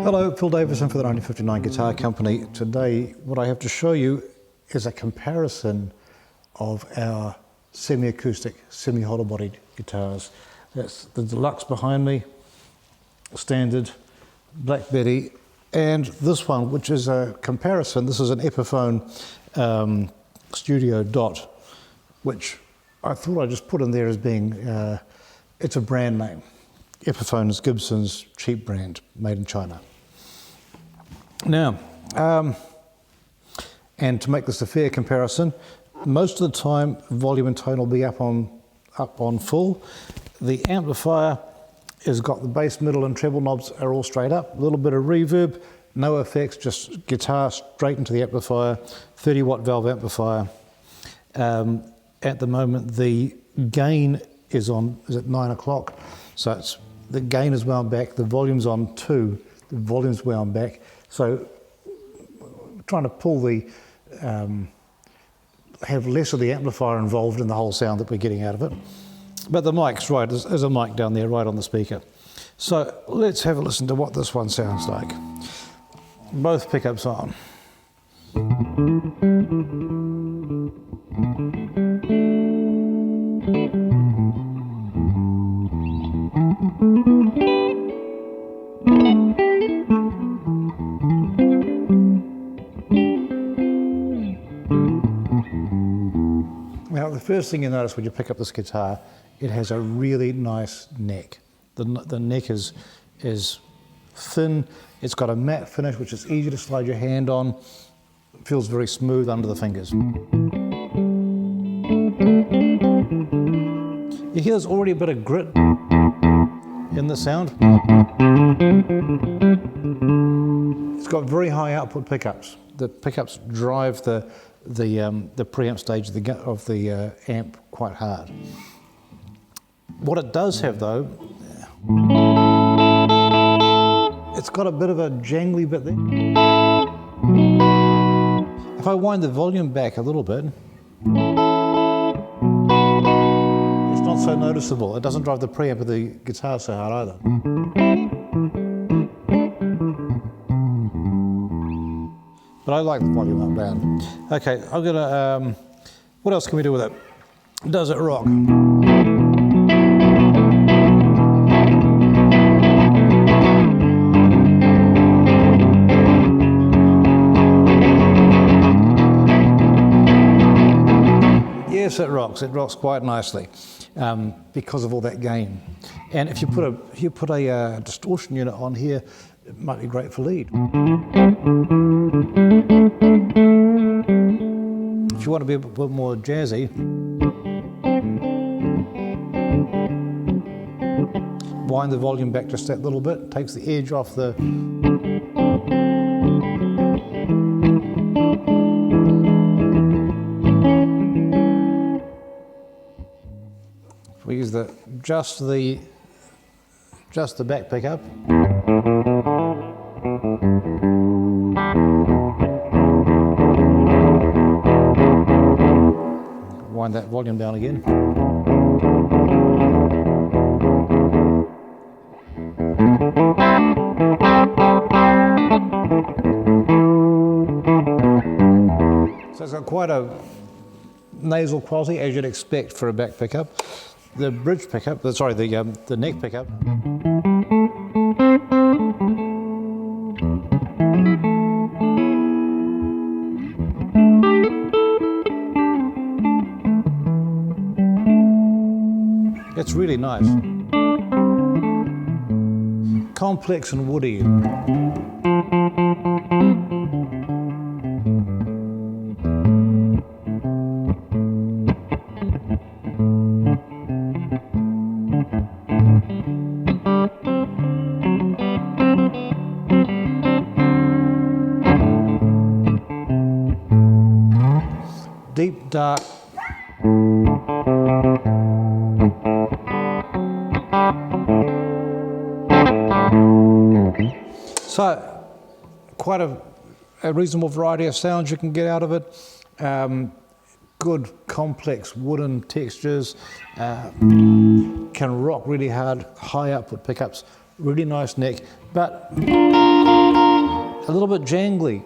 Hello, Phil Davison for the 1959 Guitar Company. Today, what I have to show you is a comparison of our semi-acoustic, semi-hollow-bodied guitars. That's the Luxe behind me, standard, Black Betty, and this one, which is a comparison. This is an Epiphone Studio Dot, which I thought I'd just put in there as being, it's a brand name. Epiphone is Gibson's cheap brand, made in China. Now, and to make this a fair comparison, most of the time volume and tone will be up on full. The amplifier has got the bass, middle and treble knobs are all straight up, a little bit of reverb, no effects, just guitar straight into the amplifier, 30 watt valve amplifier. At the moment the gain is at 9 o'clock, so the gain is wound back, the volume's on 2, the volume's wound back, so trying to pull the, have less of the amplifier involved in the whole sound that we're getting out of it. But the mic's right, there's a mic down there right on the speaker. So let's have a listen to what this one sounds like. Both pickups on. Now, the first thing you notice when you pick up this guitar, it has a really nice neck. The neck is thin, it's got a matte finish which is easy to slide your hand on, it feels very smooth under the fingers. You hear there's already a bit of grit in the sound. It's got very high output pickups. The pickups drive the preamp stage of the amp quite hard. What it does have though, it's got a bit of a jangly bit there. If I wind the volume back a little bit, it's not so noticeable. It doesn't drive the preamp of the guitar so hard either. But I like the volume up down. Okay, I'm gonna, what else can we do with it? Does it rock? Yes, it rocks quite nicely because of all that gain. And if you put a distortion unit on here, it might be great for lead. If you want to be a bit more jazzy, wind the volume back just that little bit, takes the edge off the... We use just the back pickup. Wind that volume down again. So it's got quite a nasal quality as you'd expect for a back pickup. The bridge pickup, the neck pickup. It's really nice. Complex and woody. Deep, dark. So, quite a reasonable variety of sounds you can get out of it. Good, complex wooden textures, can rock really hard, high output pickups, really nice neck, but a little bit jangly.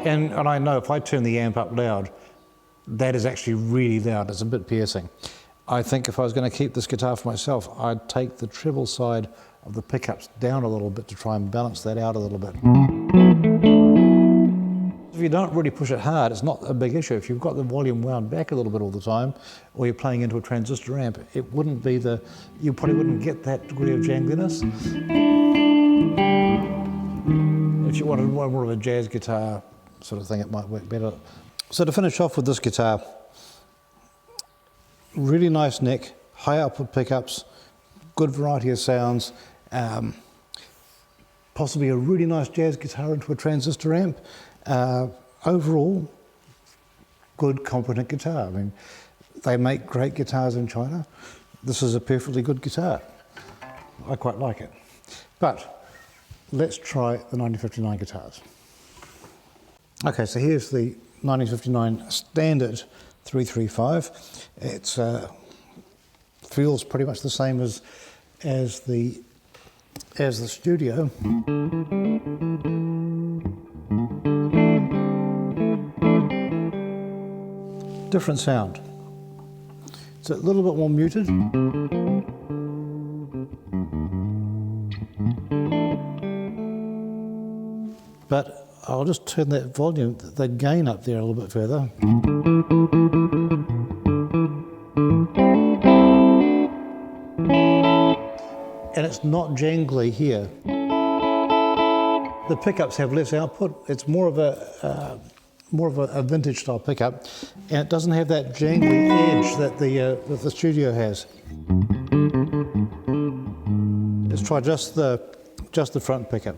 And I know if I turn the amp up loud, that is actually really loud. It's a bit piercing. I think if I was going to keep this guitar for myself, I'd take the treble side of the pickups down a little bit to try and balance that out a little bit. If you don't really push it hard, it's not a big issue. If you've got the volume wound back a little bit all the time, or you're playing into a transistor amp, it wouldn't be you probably wouldn't get that degree of jangliness. If you wanted more of a jazz guitar sort of thing, it might work better. So to finish off with this guitar, really nice neck, high output pickups, good variety of sounds, possibly a really nice jazz guitar into a transistor amp. Overall, good, competent guitar. I mean, they make great guitars in China. This is a perfectly good guitar. I quite like it. But let's try the 1959 guitars. Okay, so here's the 1959 standard 335. It feels pretty much the same as the Studio. Different sound. It's a little bit more muted. But I'll just turn that volume, the gain up there a little bit further. And it's not jangly here. The pickups have less output. It's more of a vintage style pickup, and it doesn't have that jangly edge that the Studio has. Let's try just the front pickup.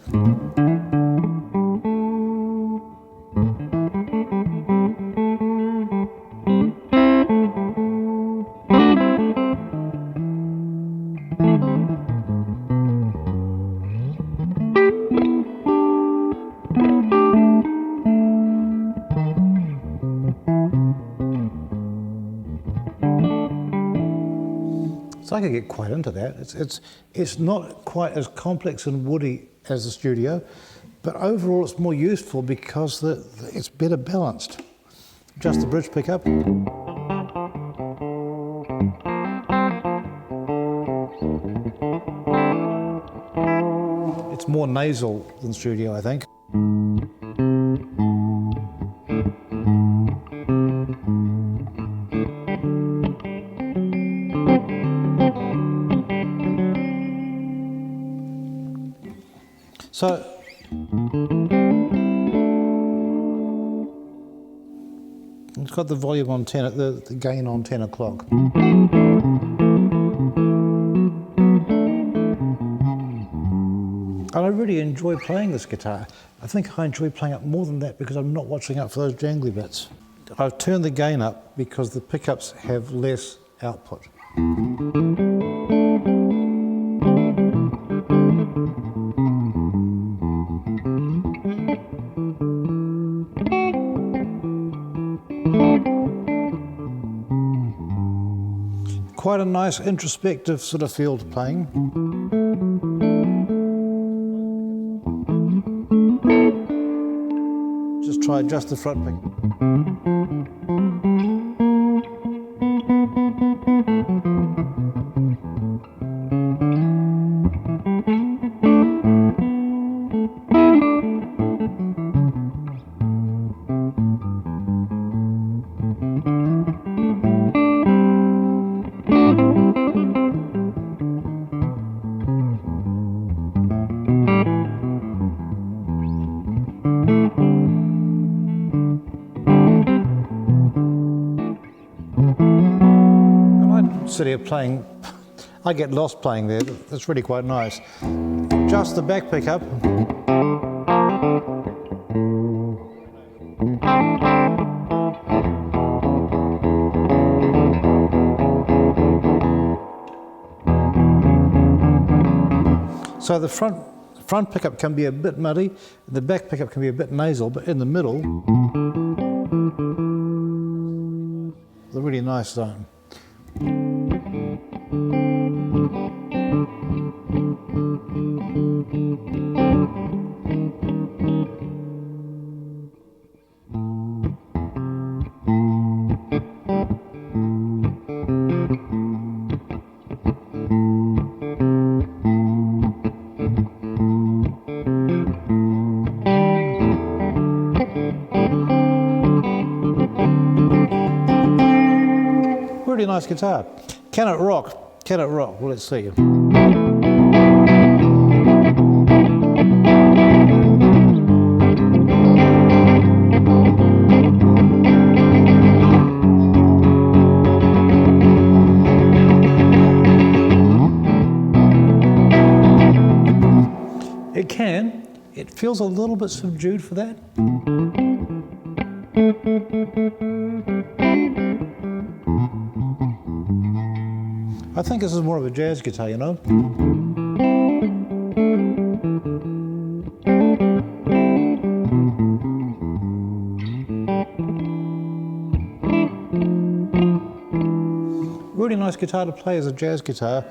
So I could get quite into that. It's not quite as complex and woody as the Studio, but overall it's more useful because it's better balanced. Just the bridge pickup. It's more nasal than Studio, I think. So, it's got the volume on 10, the gain on 10 o'clock. And I really enjoy playing this guitar. I think I enjoy playing it more than that because I'm not watching out for those jangly bits. I've turned the gain up because the pickups have less output. Quite a nice introspective sort of feel to playing. Just try just the front pick. Sit here playing, I get lost playing there. That's really quite nice. Just the back pickup. So the front pickup can be a bit muddy, the back pickup can be a bit nasal, but in the middle, the really nice zone. Really nice guitar. Can it rock? Can it rock? Well, let's see. It can. It feels a little bit subdued for that. I think this is more of a jazz guitar, you know? Really nice guitar to play as a jazz guitar.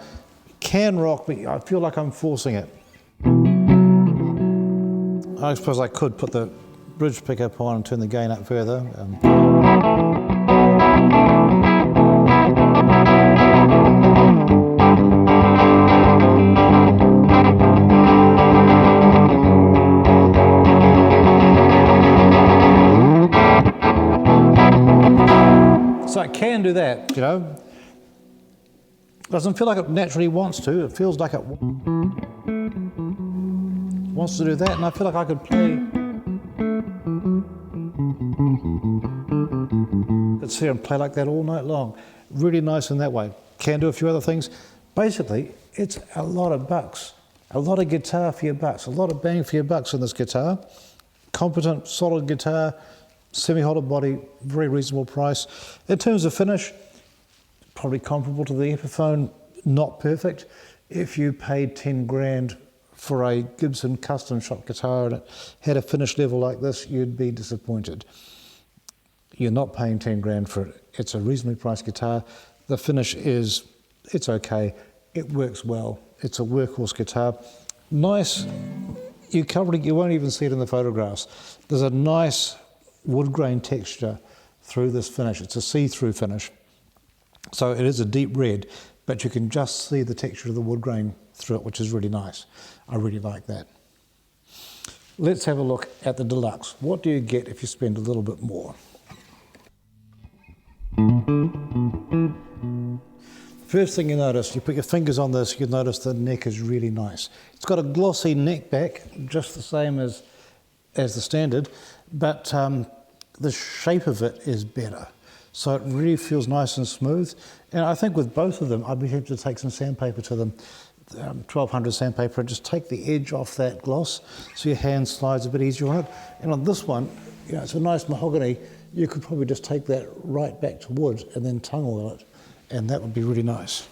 Can rock, but I feel like I'm forcing it. I suppose I could put the bridge pickup on and turn the gain up further. So I can do that, you know. Doesn't feel like it naturally wants to. It feels like it wants to do that, and I feel like I could play. Could sit here and play like that all night long. Really nice in that way. Can do a few other things. Basically, it's a lot of bucks. A lot of guitar for your bucks. A lot of bang for your bucks in this guitar. Competent, solid guitar. Semi-hollow body, very reasonable price. In terms of finish, probably comparable to the Epiphone, not perfect. If you paid 10 grand for a Gibson custom shop guitar and it had a finish level like this, you'd be disappointed. You're not paying 10 grand for it. It's a reasonably priced guitar. The finish is, it's okay. It works well. It's a workhorse guitar. Nice, you won't even see it in the photographs. There's a nice wood grain texture through this finish. It's a see-through finish. So it is a deep red, but you can just see the texture of the wood grain through it, which is really nice. I really like that. Let's have a look at the Deluxe. What do you get if you spend a little bit more? First thing you notice, you put your fingers on this, you notice the neck is really nice. It's got a glossy neck back, just the same as the standard, but the shape of it is better. So it really feels nice and smooth. And I think with both of them, I'd be happy to take some sandpaper to them, 1200 sandpaper, and just take the edge off that gloss so your hand slides a bit easier on it. And on this one, you know, it's a nice mahogany. You could probably just take that right back to wood and then tongue oil it, and that would be really nice.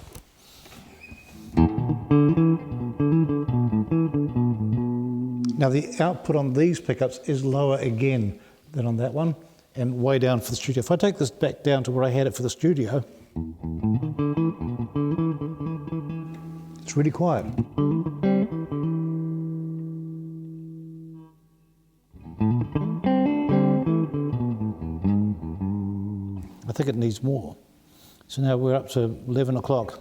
Now the output on these pickups is lower again than on that one, and way down for the studio. If I take this back down to where I had it for the studio, it's really quiet. I think it needs more. So now we're up to 11 o'clock.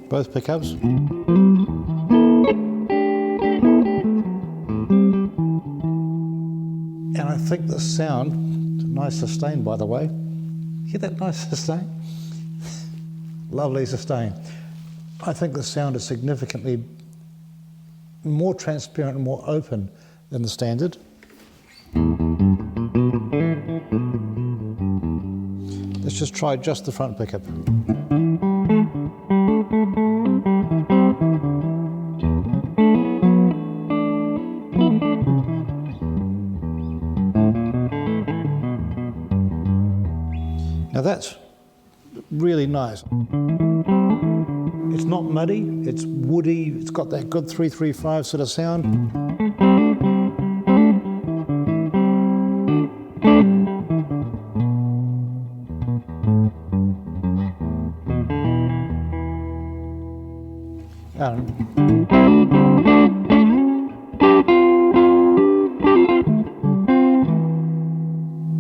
Both pickups. And I think the sound, nice sustain by the way. Hear that nice sustain? Lovely sustain. I think the sound is significantly more transparent and more open than the standard. Let's just try just the front pickup. Now that's really nice. It's not muddy, it's woody, it's got that good 335 sort of sound. I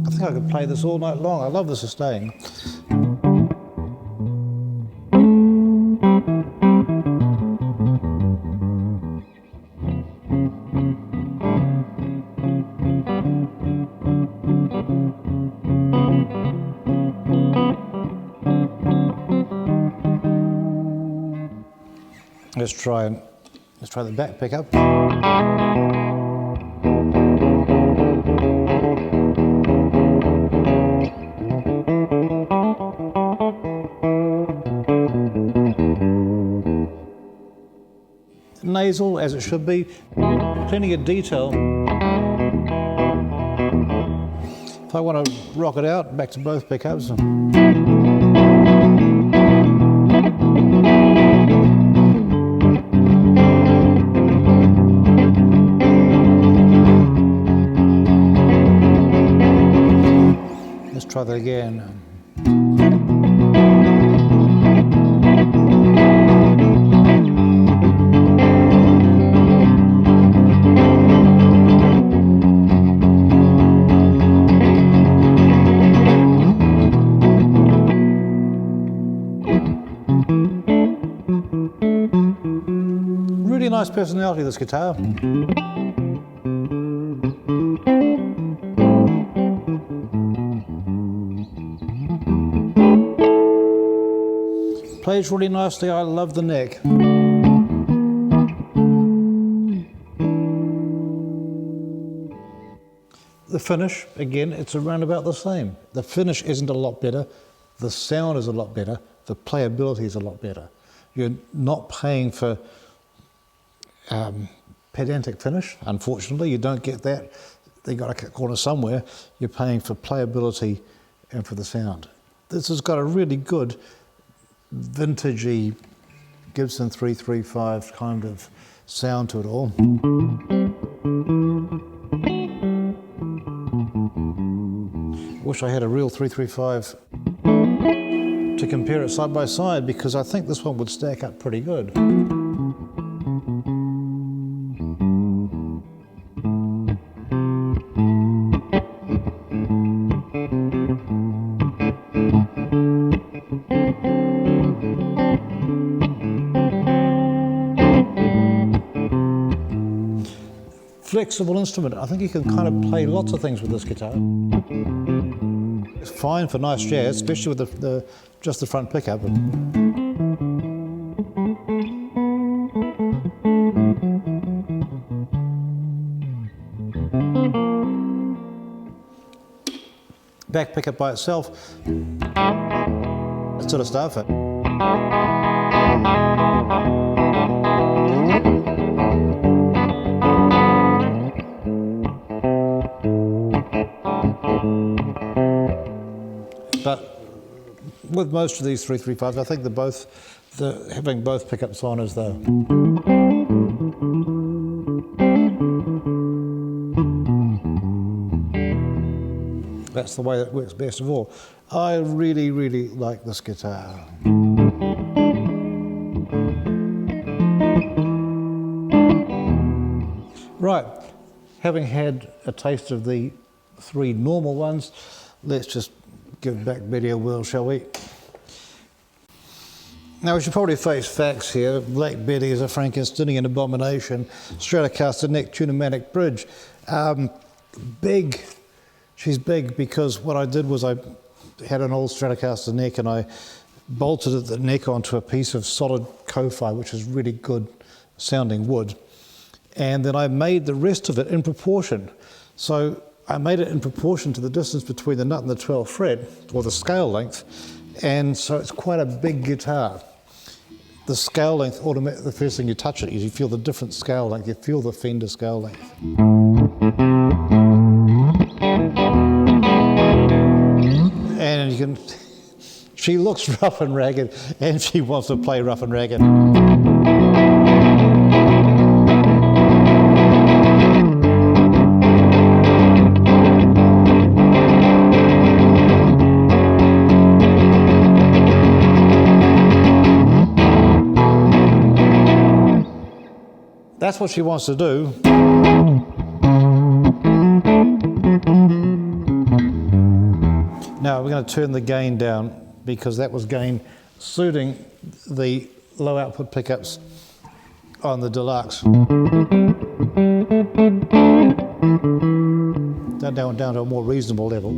think I could play this all night long. I love the sustain. Let's try the back pickup. Nasal as it should be, plenty of detail. If I want to rock it out, back to both pickups. Let's try that again. Really nice personality, this guitar. Plays really nicely. I love the neck. The finish, again, it's around about the same. The finish isn't a lot better. The sound is a lot better. The playability is a lot better. You're not paying for pedantic finish, unfortunately. You don't get that. They got to cut corners somewhere. You're paying for playability and for the sound. This has got a really good vintagey Gibson 335 kind of sound to it all. Wish I had a real 335 to compare it side by side, because I think this one would stack up pretty good. Flexible instrument. I think you can kind of play lots of things with this guitar. It's fine for nice jazz, especially with just the front pickup. Back pickup by itself, that sort of stuff. But with most of these 335s, I think having both pickups on is that's the way that works best of all. I really, really like this guitar. Right, having had a taste of the three normal ones, let's just give Black Betty a whirl, shall we? Now, we should probably face facts here. Black Betty is a Frankensteinian abomination, Stratocaster neck tunematic bridge. Big. She's big because what I did was I had an old Stratocaster neck and I bolted the neck onto a piece of solid Ko-Fi, which is really good sounding wood. And then I made the rest of it in proportion. So I made it in proportion to the distance between the nut and the 12th fret, or the scale length, and so it's quite a big guitar. The scale length, the first thing you touch it is you feel the different scale length, you feel the Fender scale length. And you can, she looks rough and ragged, and she wants to play rough and ragged. That's what she wants to do. Now we're going to turn the gain down because that was gain suiting the low output pickups on the Deluxe. Down to a more reasonable level.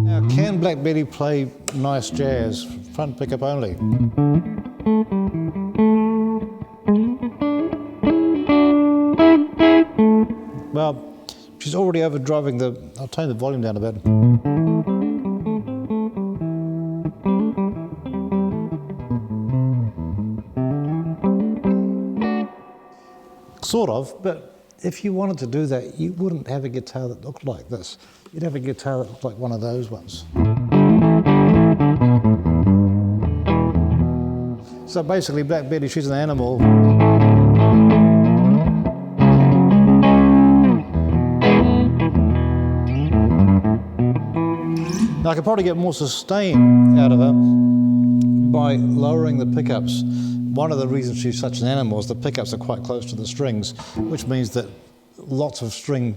Now, can Black Betty play nice jazz, front pickup only? Well, she's already overdriving the, I'll turn the volume down a bit. Sort of, but if you wanted to do that, you wouldn't have a guitar that looked like this. You'd have a guitar that looked like one of those ones. So basically, Black Betty, she's an animal. Now, I could probably get more sustain out of her by lowering the pickups. One of the reasons she's such an animal is the pickups are quite close to the strings, which means that lots of string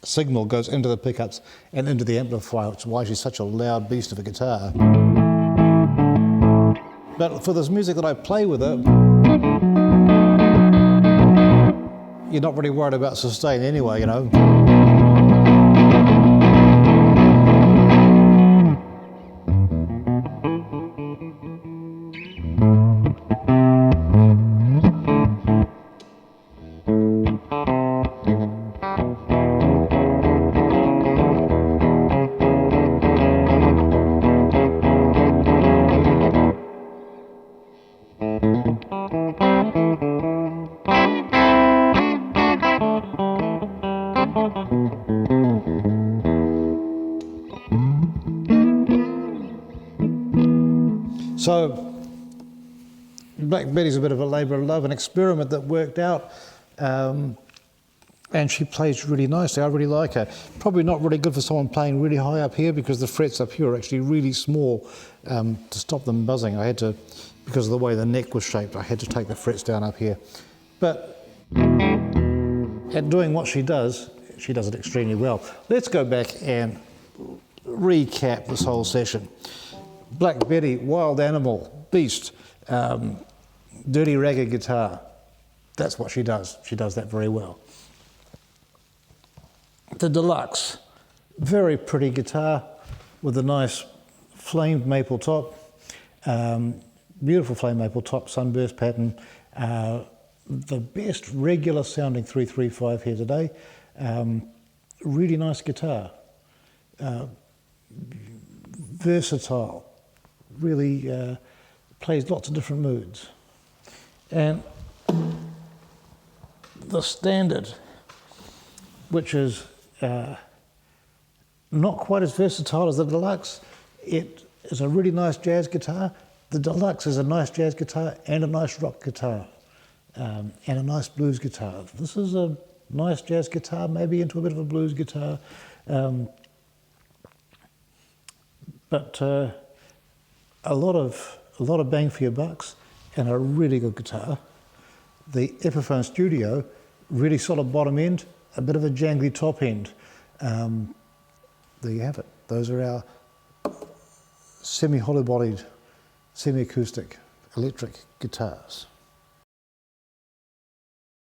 signal goes into the pickups and into the amplifier, which is why she's such a loud beast of a guitar. But for this music that I play with her, you're not really worried about sustain anyway, you know. So, Black Betty's a bit of a labour of love, an experiment that worked out, and she plays really nicely. I really like her. Probably not really good for someone playing really high up here because the frets up here are actually really small to stop them buzzing. I had to, because of the way the neck was shaped, I had to take the frets down up here. But at doing what she does it extremely well. Let's go back and recap this whole session. Black Betty, wild animal, beast, dirty ragged guitar. That's what she does. She does that very well. The Deluxe, very pretty guitar with a nice flamed maple top, beautiful flame maple top, sunburst pattern, the best regular sounding 335 here today. Really nice guitar, versatile. Really plays lots of different moods. And the Standard, which is not quite as versatile as the Deluxe, it is a really nice jazz guitar. The Deluxe is a nice jazz guitar and a nice rock guitar and a nice blues guitar. This is a nice jazz guitar, maybe into a bit of a blues guitar, but a lot of bang for your bucks and a really good guitar. The Epiphone Studio, really solid bottom end, a bit of a jangly top end. There you have it. Those are our semi-hollow-bodied, semi-acoustic electric guitars.